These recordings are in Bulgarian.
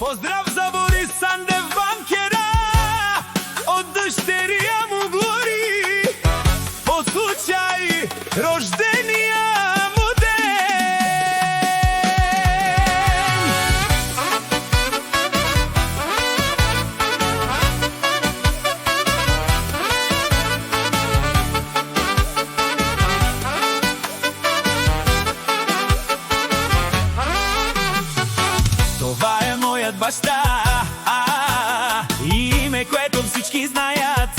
Поздрав за Борис Сандев, банкера, от дъщеря му Глори, по случай рождения му ден. Това е моят баща, име, което всички знаят,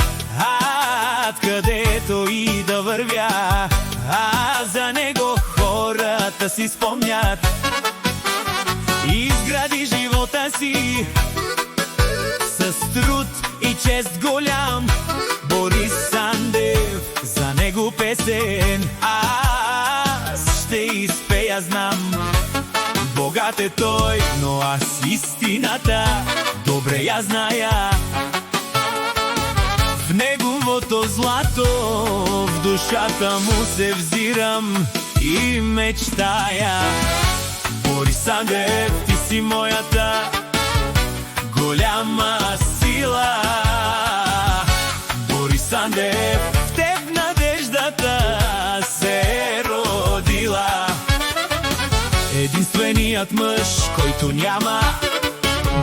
където и да вървя, за него хората си спомнят. Изгради живота си с труд и чест голям, Борис Сандев, за него песен аз ще изпея, знам. Богат е той, но аз истината добре я зная. В неговото злато в душата му се взирам и мечтая. Борис Сандев, ти си моята голяма сила. Борис Сандев, в теб надеждата се е родила. Единственият мъж, който няма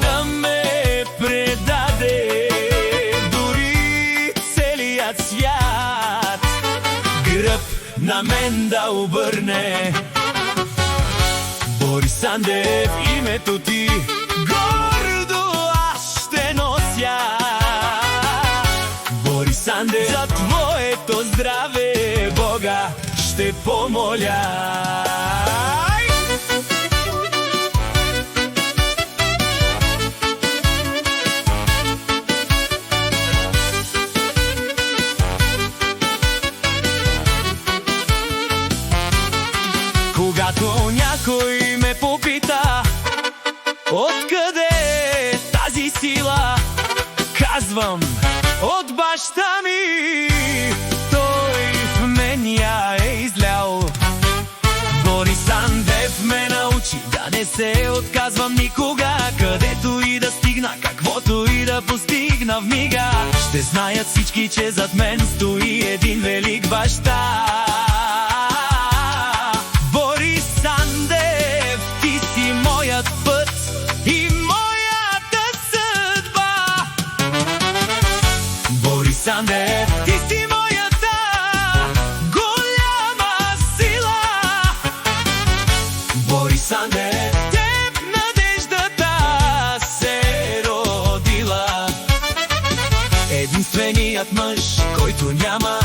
да ме предаде, дори целият свят гръб на мен да обърне. Борис Сандев, името ти гордо аз ще нося. Борис Сандев, за твоето здраве Бога ще помоля. Когато някой ме попита откъде е тази сила, казвам от баща ми, той в мен я е излял. Борис Сандев ме научи да не се отказвам никога, където и да стигна, каквото и да постигна в мига. Ще знаят всички, че зад мен стои един велик баща. Борис Сандев, ти си моят път и моята съдба. Борис Сандев, ти си моята голяма сила. Борис Сандев, теб надеждата се е родила. Единственият мъж, който няма